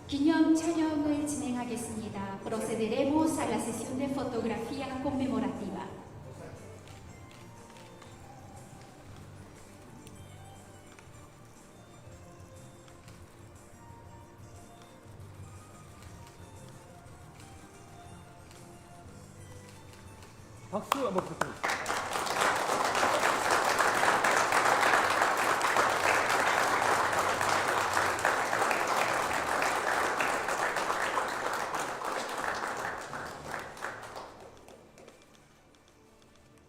기념 촬영을 진행하겠습니다. Procederemos a la sesión de fotografía conmemorativa. 박수 한번 부탁드립니다.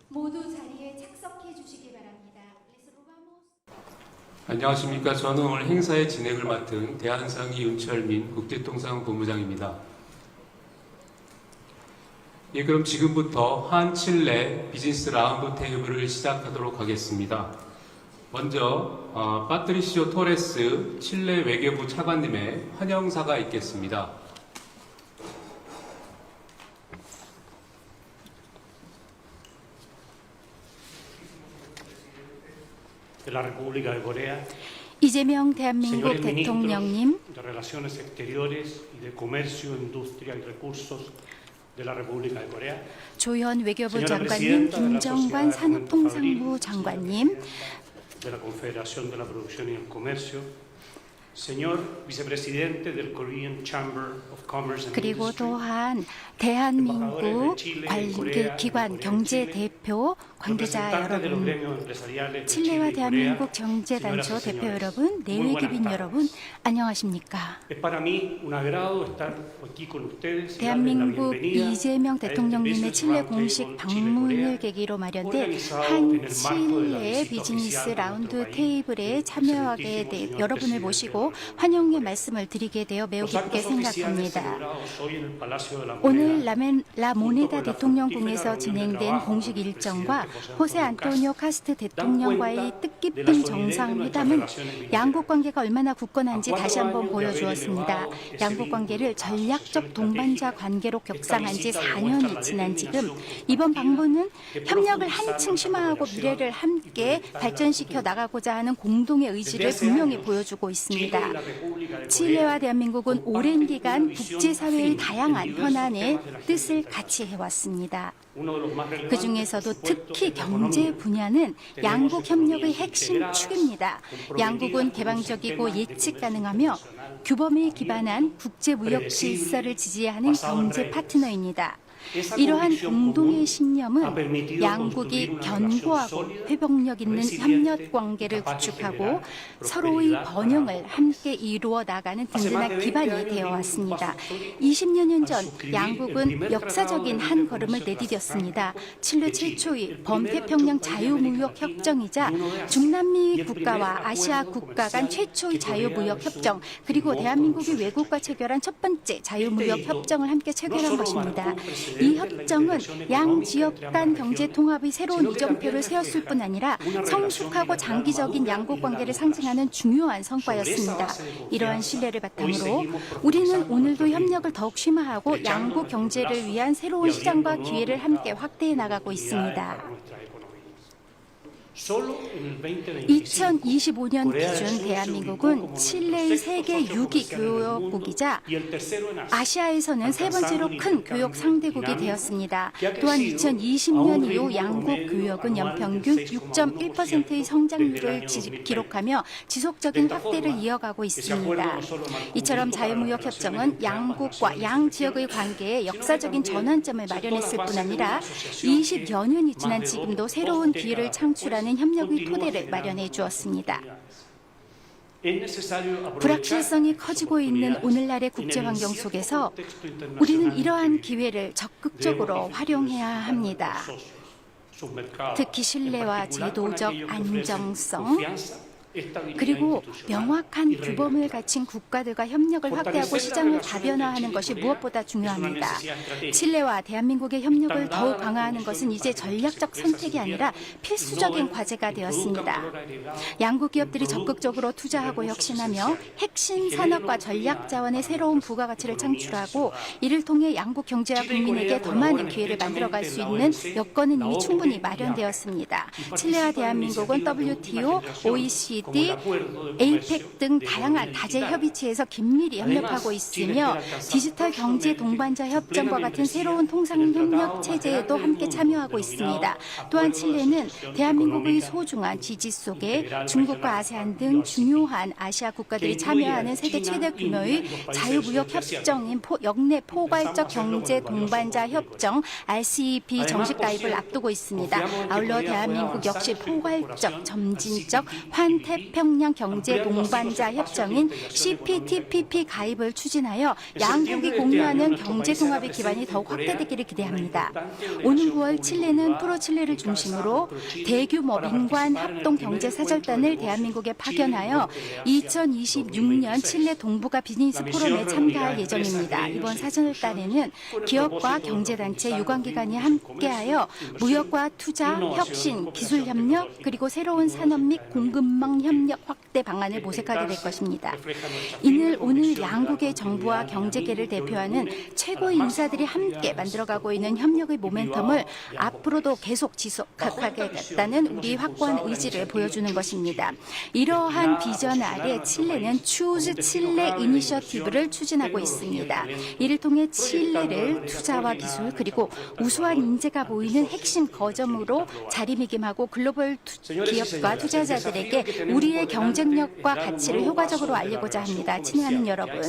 모두 자리에 착석해 주시기 바랍니다. 안녕하십니까. 저는 오늘 행사의 진행을 맡은 대한상의 윤철민 국제통상본부장입니다. 예, 그럼 지금부터 한칠레 비즈니스 라운드 테이블을 시작하도록 하겠습니다. 먼저 파트리시오 토레스 칠레 외교부 차관님의 환영사가 있겠습니다. 이재명 대한민국 대통령님, 조현 외교부 장관님, 김정관 산업통상부 장관님, 그리고 또한 대한민국 기관 경제대표 관계자 여러분, 칠레와 대한민국 경제단체 대표 여러분, 내외기빈 여러분, 안녕하십니까? 대한민국 이재명 대통령님의 칠레 공식 방문을 계기로 마련된 한칠레 비즈니스 라운드 테이블에 참여하게 돼 여러분을 모시고 환영의 말씀을 드리게 되어 매우 기쁘게 생각합니다. 오늘 라모네다 대통령궁에서 진행된 공식 일정과 호세 안토니오 카스트 대통령과의 뜻깊은 정상회담은 양국 관계가 얼마나 굳건한지 다시 한번 보여주었습니다. 양국 관계를 전략적 동반자 관계로 격상한 지 4년이 지난 지금 이번 방문은 협력을 한층 심화하고 미래를 함께 발전시켜 나가고자 하는 공동의 의지를 분명히 보여주고 있습니다. 칠레와 대한민국은 오랜 기간 국제사회의 다양한 현안의 뜻을 같이 해왔습니다. 그 중에서도 특히 경제 분야는 양국 협력의 핵심 축입니다. 양국은 개방적이고 예측 가능하며 규범에 기반한 국제무역 질서를 지지하는 경제 파트너입니다. 이러한 공동의 신념은 양국이 견고하고 회복력 있는 협력 관계를 구축하고 서로의 번영을 함께 이루어 나가는 든든한 기반이 되어 왔습니다. 20여 년 전 양국은 역사적인 한 걸음을 내디뎠습니다. 칠레 최초의 범태평양 자유무역 협정이자 중남미 국가와 아시아 국가 간 최초의 자유무역 협정, 그리고 대한민국이 외국과 체결한 첫 번째 자유무역 협정을 함께 체결한 것입니다. 이 협정은 양 지역 간 경제 통합의 새로운 이정표를 세웠을 뿐 아니라 성숙하고 장기적인 양국 관계를 상징하는 중요한 성과였습니다. 이러한 신뢰를 바탕으로 우리는 오늘도 협력을 더욱 심화하고 양국 경제를 위한 새로운 시장과 기회를 함께 확대해 나가고 있습니다. 2025년 기준 대한민국은 칠레의 세계 6위 교역국이자 아시아에서는 세 번째로 큰 교역 상대국이 되었습니다. 또한 2020년 이후 양국 교역은 연평균 6.1%의 성장률을 기록하며 지속적인 확대를 이어가고 있습니다. 이처럼 자유무역 협정은 양국과 양 지역의 관계에 역사적인 전환점을 마련했을 뿐 아니라 20여 년이 지난 지금도 새로운 기회를 창출하는 협력의 토대를 마련해 주었습니다. 불확실성이 커지고 있는 오늘날의 국제 환경 속에서 우리는 이러한 기회를 적극적으로 활용해야 합니다. 특히 신뢰와 제도적 안정성, 그리고 명확한 규범을 갖춘 국가들과 협력을 확대하고 시장을 다변화하는 것이 무엇보다 중요합니다. 칠레와 대한민국의 협력을 더욱 강화하는 것은 이제 전략적 선택이 아니라 필수적인 과제가 되었습니다. 양국 기업들이 적극적으로 투자하고 혁신하며 핵심 산업과 전략 자원의 새로운 부가가치를 창출하고 이를 통해 양국 경제와 국민에게 더 많은 기회를 만들어갈 수 있는 여건은 이미 충분히 마련되었습니다. 칠레와 대한민국은 WTO, OECD, OECD, APEC 등 다양한 다재 협의체에서 긴밀히 협력하고 있으며 디지털 경제 동반자 협정과 같은 새로운 통상협력 체제에도 함께 참여하고 있습니다. 또한 칠레는 대한민국의 소중한 지지 속에 중국과 아세안 등 중요한 아시아 국가들이 참여하는 세계 최대 규모의 자유무역 협정인 역내 포괄적 경제 동반자 협정 RCEP 정식 가입을 앞두고 있습니다. 아울러 대한민국 역시 포괄적 점진적 환태평양 경제 동반자 협정인 CPTPP 가입을 추진하여 양국이 공유하는 경제 통합의 기반이 더욱 확대되기를 기대합니다. 오는 9월 칠레는 프로칠레를 중심으로 대규모 민관 합동 경제 사절단을 대한민국에 파견하여 2026년 칠레 동북아 비즈니스 포럼에 참가할 예정입니다. 이번 사절단에는 기업과 경제단체, 유관기관이 함께하여 무역과 투자, 혁신, 기술협력 그리고 새로운 산업 및 공급망 협력 확대 방안을 모색하게 될 것입니다. 오늘 양국의 정부와 경제계를 대표하는 최고 인사들이 함께 만들어가고 있는 협력의 모멘텀을 앞으로도 계속 지속하겠다는 우리 확고한 의지를 보여주는 것입니다. 이러한 비전 아래 칠레는 Choose 칠레 이니셔티브를 추진하고 있습니다. 이를 통해 칠레를 투자와 기술 그리고 우수한 인재가 보이는 핵심 거점으로 자리매김하고 글로벌 기업과 투자자들에게 우리의 경쟁력과 가치를 효과적으로 알리고자 합니다. 친애하는 여러분,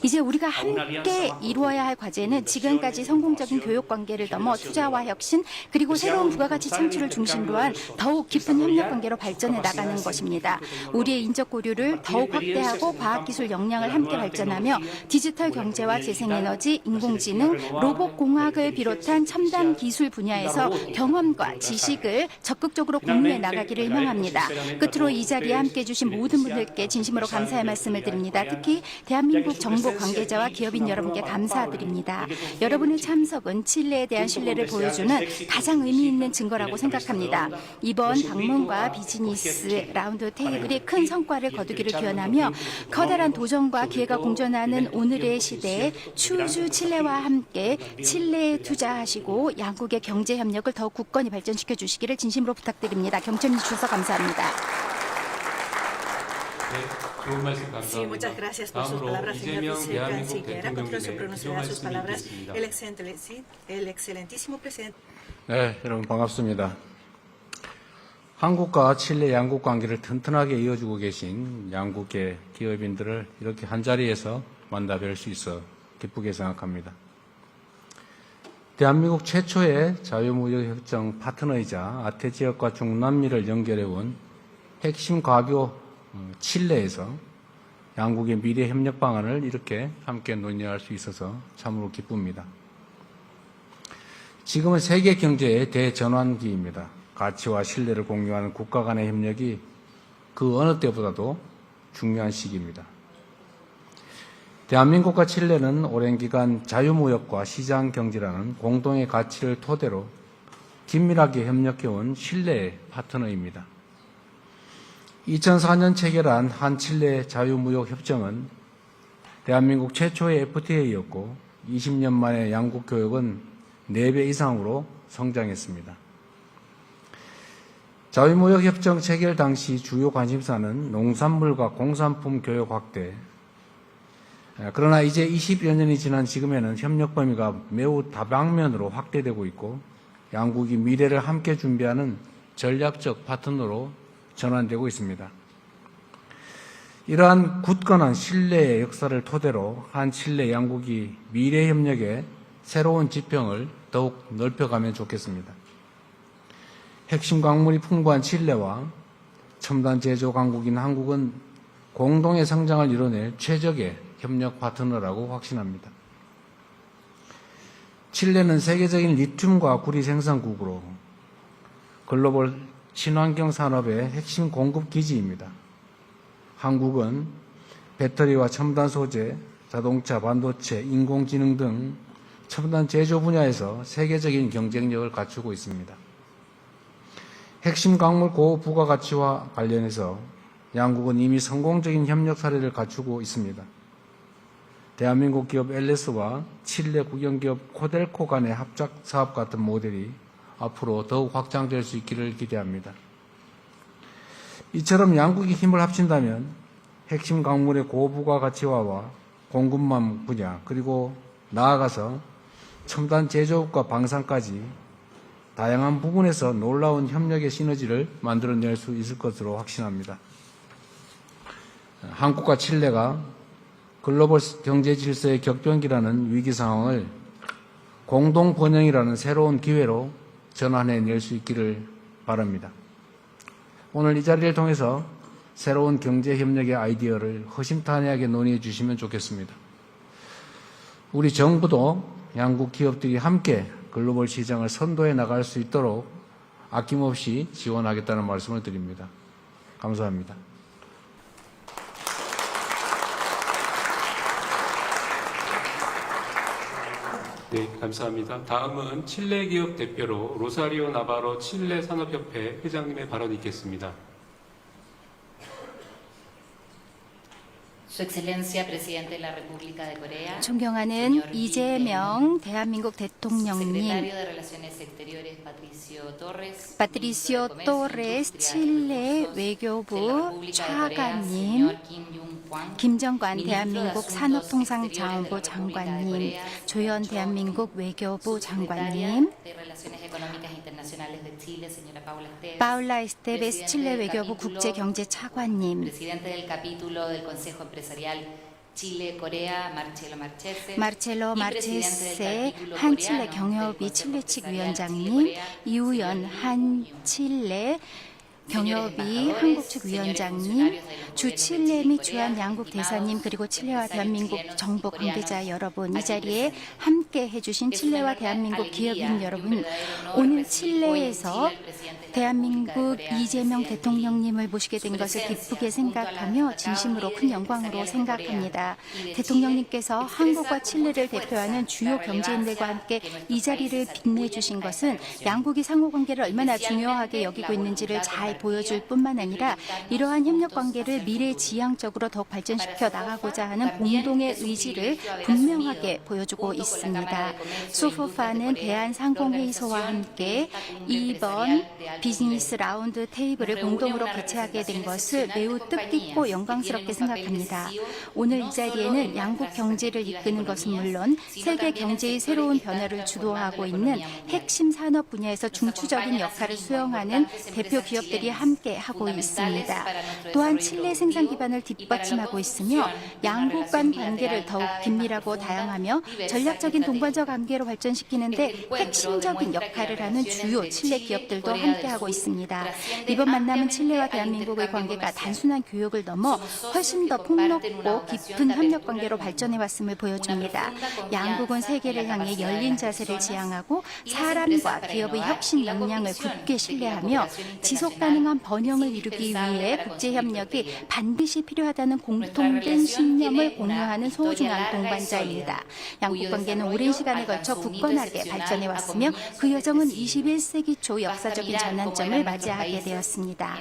이제 우리가 함께 이루어야 할 과제는 지금까지 성공적인 교육 관계를 넘어 투자와 혁신 그리고 새로운 부가가치 창출을 중심으로 한 더욱 깊은 협력 관계로 발전해 나가는 것입니다. 우리의 인적 고류를 더욱 확대하고 과학기술 역량을 함께 발전하며 디지털 경제와 재생에너지, 인공지능, 로봇공학을 비롯한 첨단 기술 분야에서 경험과 지식을 적극적으로 공유해 나가기를 희망합니다. 끝으로 이 자리에 함께해 주신 모든 분들께 진심으로 감사의 말씀을 드립니다. 특히 대한민국 정부 관계자와 기업인 여러분께 감사드립니다. 여러분의 참석은 칠레에 대한 신뢰를 보여주는 가장 의미 있는 증거라고 생각합니다. 이번 방문과 비즈니스 라운드 테이블이 큰 성과를 거두기를 기원하며 커다란 도전과 기회가 공존하는 오늘의 시대에 추주 칠레와 함께 칠레에 투자하시고 양국의 경제 협력을 더욱 굳건히 발전시켜 주시기를 진심으로 부탁드립니다. 경청해 주셔서 감사합니다. 네, 좋은 말씀 Sí, muchas 감사합니다. gracias por sus 다음으로 palabras, señor 이재명 대한민국 vicecanciller. A continuación 대통령님의 pronunciará sus 기조 palabras 말씀이 el excelentísimo presidente. 네, 여러분 반갑습니다. 한국과 칠레 양국 관계를 튼튼하게 이어주고 계신 양국의 기업인들을 이렇게 한자리에서 만나 뵐 수 있어 기쁘게 생각합니다. 대한민국 최초의 자유무역협정 파트너이자 아태 지역과 중남미를 연결해온 핵심 과교 칠레에서 양국의 미래 협력 방안을 이렇게 함께 논의할 수 있어서 참으로 기쁩니다. 지금은 세계 경제의 대전환기입니다. 가치와 신뢰를 공유하는 국가 간의 협력이 그 어느 때보다도 중요한 시기입니다. 대한민국과 칠레는 오랜 기간 자유무역과 시장경제라는 공동의 가치를 토대로 긴밀하게 협력해온 신뢰의 파트너입니다. 2004년 체결한 한칠레 자유무역협정은 대한민국 최초의 FTA였고 20년 만에 양국 교역은 4배 이상으로 성장했습니다. 자유무역협정 체결 당시 주요 관심사는 농산물과 공산품 교역 확대. 그러나 이제 20여 년이 지난 지금에는 협력 범위가 매우 다방면으로 확대되고 있고 양국이 미래를 함께 준비하는 전략적 파트너로 전환되고 있습니다. 이러한 굳건한 신뢰의 역사를 토대로 한칠레 양국이 미래 협력의 새로운 지평을 더욱 넓혀가면 좋겠습니다. 핵심 광물이 풍부한 칠레와 첨단 제조 강국인 한국은 공동의 성장을 이뤄낼 최적의 협력 파트너라고 확신합니다. 칠레는 세계적인 리튬과 구리 생산국으로 글로벌 친환경 산업의 핵심 공급 기지입니다. 한국은 배터리와 첨단 소재, 자동차, 반도체, 인공지능 등 첨단 제조 분야에서 세계적인 경쟁력을 갖추고 있습니다. 핵심 광물 고부가가치와 관련해서 양국은 이미 성공적인 협력 사례를 갖추고 있습니다. 대한민국 기업 LS와 칠레 국영기업 코델코 간의 합작 사업 같은 모델이 앞으로 더욱 확장될 수 있기를 기대합니다. 이처럼 양국이 힘을 합친다면 핵심 광물의 고부가 가치화와 공급망 분야, 그리고 나아가서 첨단 제조업과 방산까지 다양한 부분에서 놀라운 협력의 시너지를 만들어낼 수 있을 것으로 확신합니다. 한국과 칠레가 글로벌 경제 질서의 격변기라는 위기 상황을 공동 번영이라는 새로운 기회로 전환해낼 수 있기를 바랍니다. 오늘 이 자리를 통해서 새로운 경제협력의 아이디어를 허심탄회하게 논의해 주시면 좋겠습니다. 우리 정부도 양국 기업들이 함께 글로벌 시장을 선도해 나갈 수 있도록 아낌없이 지원하겠다는 말씀을 드립니다. 감사합니다. 네, 감사합니다. 다음은 칠레 기업 대표로 로사리오 나바로 칠레 산업협회 회장님의 발언이 있겠습니다. Su Excelencia Presidente de la República de Corea, 존경하는 señor 이재명 대한민국 대통령님, Secretario de Relaciones Exteriores 파트리시오 토레스 칠레 외교부 차관님, 김정관 대한민국 산업통상자원부 장관님, 조현 대한민국 외교부 장관님, 파울라 에스테베스 칠레 외교부 국제경제차관님, Presidente del capítulo del Consejo Empresarial Chile-Corea, 마르첼로 마르체세 한칠레 경협이 칠레 측 위원장님, 이우연 한칠레 경협이 한국 측 위원장님, 주 칠레 및 주한 양국 대사님, 그리고 칠레와 대한민국 정부 관계자 여러분, 이 자리에 함께 해주신 칠레와 대한민국 기업인 여러분, 오늘 칠레에서 대한민국 이재명 대통령님을 모시게 된 것을 기쁘게 생각하며 진심으로 큰 영광으로 생각합니다. 대통령님께서 한국과 칠레를 대표하는 주요 경제인들과 함께 이 자리를 빛내주신 것은 양국이 상호관계를 얼마나 중요하게 여기고 있는지를 잘 보여줄 뿐만 아니라 이러한 협력관계를 미래지향적으로 더욱 발전시켜 나가고자 하는 공동의 의지를 분명하게 보여주고 있습니다. 소프파는 대한상공회의소와 함께 이번 비즈니스 라운드 테이블을 공동으로 개최하게 된 것을 매우 뜻깊고 영광스럽게 생각합니다. 오늘 이 자리에는 양국 경제를 이끄는 것은 물론 세계 경제의 새로운 변화를 주도하고 있는 핵심 산업 분야에서 중추적인 역할을 수행하는 대표 기업들이 함께 하고 있습니다. 또한 칠레 생산 기반을 뒷받침하고 있으며 양국 간 관계를 더욱 긴밀하고 다양하며 전략적인 동반자 관계로 발전시키는데 핵심적인 역할을 하는 주요 칠레 기업들도 함께하고 있습니다. 이번 만남은 칠레와 대한민국의 관계가 단순한 교역을 넘어 훨씬 더 폭넓고 깊은 협력 관계로 발전해왔음을 보여줍니다. 양국은 세계를 향해 열린 자세를 지향하고 사람과 기업의 혁신 역량을 굳게 신뢰하며 지속 가능한 번영을 이루기 위해 국제협력이 반드시 필요하다는 공통된 신념을 공유하는 소중한 동반자입니다. 양국 관계는 오랜 시간에 걸쳐 굳건하게 발전해왔으며 그 여정은 21세기 초 역사적인 전환점을 맞이하게 되었습니다.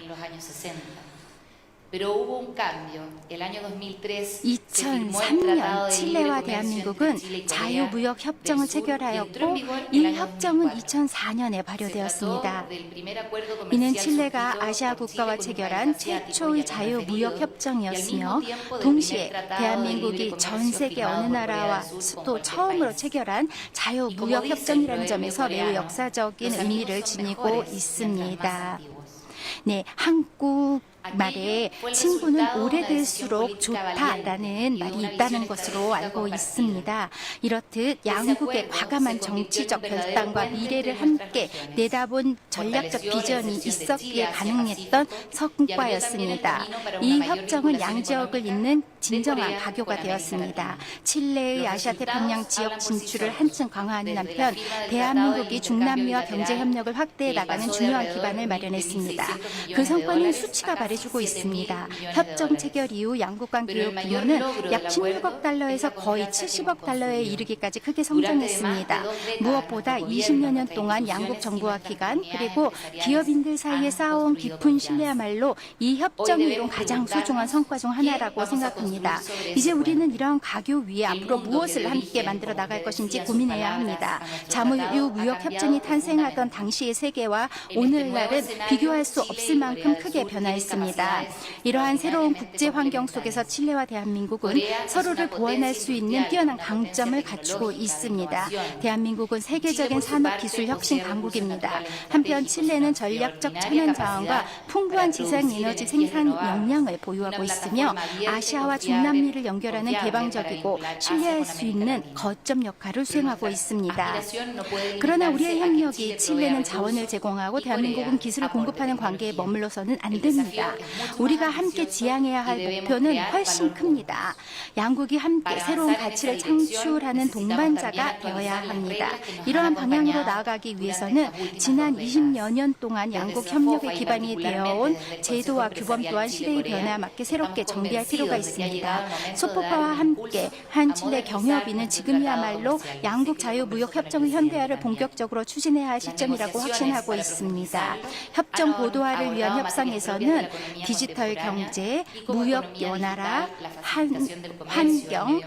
2003년 칠레와 대한민국은 자유무역협정을 체결하였고 이 협정은 2004년에 발효되었습니다. 이는 칠레가 아시아 국가와 체결한 최초의 자유무역협정이었으며 동시에 대한민국이 전 세계 어느 나라와 또 처음으로 체결한 자유무역협정이라는 점에서 매우 역사적인 의미를 지니고 있습니다. 네, 한국 말에 친구는 오래될수록 좋다라는 말이 있다는 것으로 알고 있습니다. 이렇듯 양국의 과감한 정치적 결단과 미래를 함께 내다본 전략적 비전이 있었기에 가능했던 성과였습니다. 이 협정은 양지역을 잇는 진정한 가교가 되었습니다. 칠레의 아시아 태평양 지역 진출을 한층 강화하는 한편 대한민국이 중남미와 경제협력을 확대해 나가는 중요한 기반을 마련했습니다. 그 성과는 수치가 말해주고 있습니다. 협정 체결 이후 양국 간 교역 규모는 약 16억 달러에서 거의 70억 달러에 이르기까지 크게 성장했습니다. 무엇보다 20여 년 동안 양국 정부와 기관 그리고 기업인들 사이에 쌓아온 깊은 신뢰야말로 이 협정이 이룬 가장 소중한 성과 중 하나라고 생각합니다. 이제 우리는 이러한 가교 위에 앞으로 무엇을 함께 만들어 나갈 것인지 고민해야 합니다. 자유무역 협정이 탄생하던 당시의 세계와 오늘날은 비교할 수 없을 만큼 크게 변화했습니다. 있습니다. 이러한 새로운 국제 환경 속에서 칠레와 대한민국은 서로를 보완할 수 있는 뛰어난 강점을 갖추고 있습니다. 대한민국은 세계적인 산업기술 혁신 강국입니다. 한편 칠레는 전략적 천연 자원과 풍부한 재생에너지 생산 역량을 보유하고 있으며 아시아와 중남미를 연결하는 개방적이고 신뢰할 수 있는 거점 역할을 수행하고 있습니다. 그러나 우리의 협력이 칠레는 자원을 제공하고 대한민국은 기술을 공급하는 관계에 머물러서는 안 됩니다. 우리가 함께 지향해야 할 목표는 훨씬 큽니다. 양국이 함께 새로운 가치를 창출하는 동반자가 되어야 합니다. 이러한 방향으로 나아가기 위해서는 지난 20여 년 동안 양국 협력의 기반이 되어온 제도와 규범 또한 시대의 변화에 맞게 새롭게 정비할 필요가 있습니다. 소포파와 함께 한 칠레 경협인은 지금이야말로 양국 자유무역협정 현대화를 본격적으로 추진해야 할 시점이라고 확신하고 있습니다. 협정 고도화를 위한 협상에서는 디지털 경제, 무역 연하라, 환경,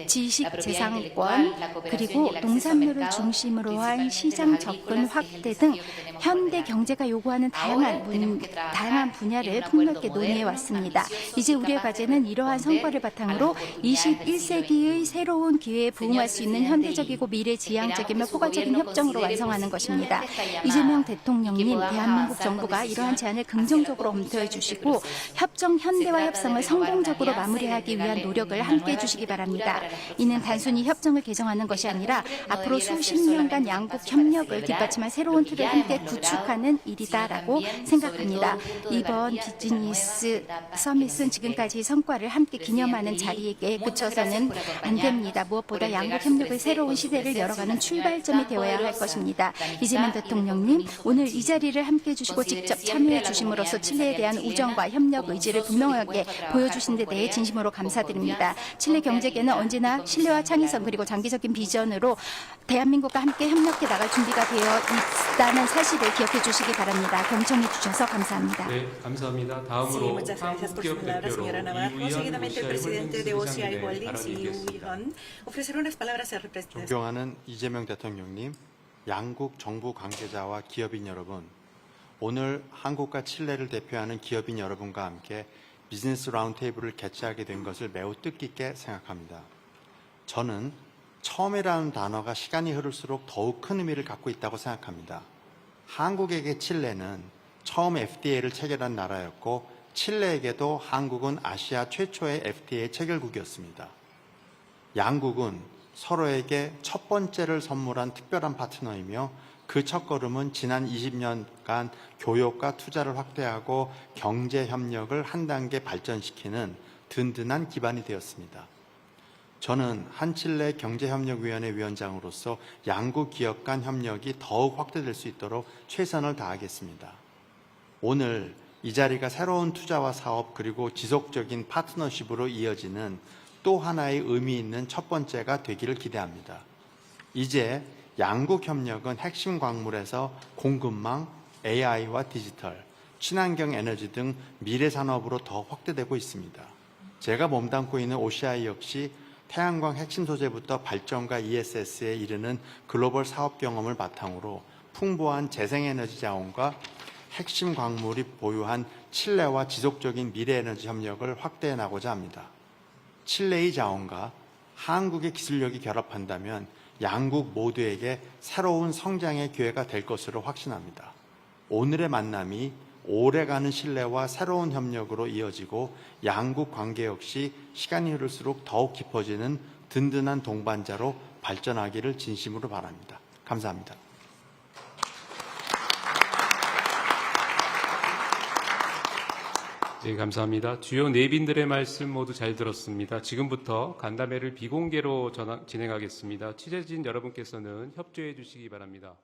지식재산권, 그리고 농산물을 중심으로 한 시장 접근 확대 등 현대 경제가 요구하는 다양한 분야를 폭넓게 논의해 왔습니다. 이제 우리의 과제는 이러한 성과를 바탕으로 21세기의 새로운 기회에 부응할 수 있는 현대적이고 미래지향적이며 포괄적인 협정으로 완성하는 것입니다. 이재명 대통령님, 대한민국 정부가 이러한 제안을 긍정적으로 검토해 주시고 협정 현대화 협상을 성공적으로 마무리하기 위한 노력을 함께해 주시기 바랍니다. 이는 단순히 협정을 개정하는 것이 아니라 앞으로 수십 년간 양국 협력을 뒷받침할 새로운 틀을 함께 구축하는 일이다라고 생각합니다. 이번 비즈니스 서밋은 지금까지 성과를 함께 기념하는 자리에 그쳐서는 안 됩니다. 무엇보다 양국 협력의 새로운 시대를 열어가는 출발점이 되어야 할 것입니다. 이재명 대통령님, 오늘 이 자리를 함께해 주시고 직접 참여해 주심으로써 칠레에 대한 우정과 협력 의지를 분명하게 보여주신 데 대해 진심으로 감사드립니다. 칠레 경제계는 언제나 신뢰와 창의성 그리고 장기적인 비전으로 대한민국과 함께 협력해 나갈 준비가 되어 있다는 사실을 기억해 주시기 바랍니다. 경청해 주셔서 감사합니다. 네, 감사합니다. Sí, 다음으로 muchas gracias por su 한국기업 palabra, 대표로 señora Navarro. 이우현 Seguidamente, el presidente de OCI 시장님의 Holdings, 발언이 Yu 있겠습니다. Hon, ofrecerá unas palabras al representante. 존경하는 이재명 대통령님, 양국 정부 관계자와 기업인 여러분, 오늘 한국과 칠레를 대표하는 기업인 여러분과 함께 비즈니스 라운드테이블을 개최하게 된 것을 매우 뜻깊게 생각합니다. 저는 처음이라는 단어가 시간이 흐를수록 더욱 큰 의미를 갖고 있다고 생각합니다. 한국에게 칠레는 처음 FTA를 체결한 나라였고 칠레에게도 한국은 아시아 최초의 FTA 체결국이었습니다. 양국은 서로에게 첫 번째를 선물한 특별한 파트너이며 그 첫걸음은 지난 20년간 교역과 투자를 확대하고 경제 협력을 한 단계 발전시키는 든든한 기반이 되었습니다. 저는 한칠레 경제협력위원회 위원장으로서 양국 기업 간 협력이 더욱 확대될 수 있도록 최선을 다하겠습니다. 오늘 이 자리가 새로운 투자와 사업 그리고 지속적인 파트너십으로 이어지는 또 하나의 의미 있는 첫 번째가 되기를 기대합니다. 이제 양국 협력은 핵심 광물에서 공급망, AI와 디지털, 친환경 에너지 등 미래 산업으로 더 확대되고 있습니다. 제가 몸담고 있는 OCI 역시 태양광 핵심 소재부터 발전과 ESS에 이르는 글로벌 사업 경험을 바탕으로 풍부한 재생에너지 자원과 핵심 광물이 보유한 칠레와 지속적인 미래에너지 협력을 확대해 나가고자 합니다. 칠레의 자원과 한국의 기술력이 결합한다면 양국 모두에게 새로운 성장의 기회가 될 것으로 확신합니다. 오늘의 만남이 오래가는 신뢰와 새로운 협력으로 이어지고 양국 관계 역시 시간이 흐를수록 더욱 깊어지는 든든한 동반자로 발전하기를 진심으로 바랍니다. 감사합니다. 네, 감사합니다. 주요 내빈들의 말씀 모두 잘 들었습니다. 지금부터 간담회를 비공개로 진행하겠습니다. 취재진 여러분께서는 협조해 주시기 바랍니다.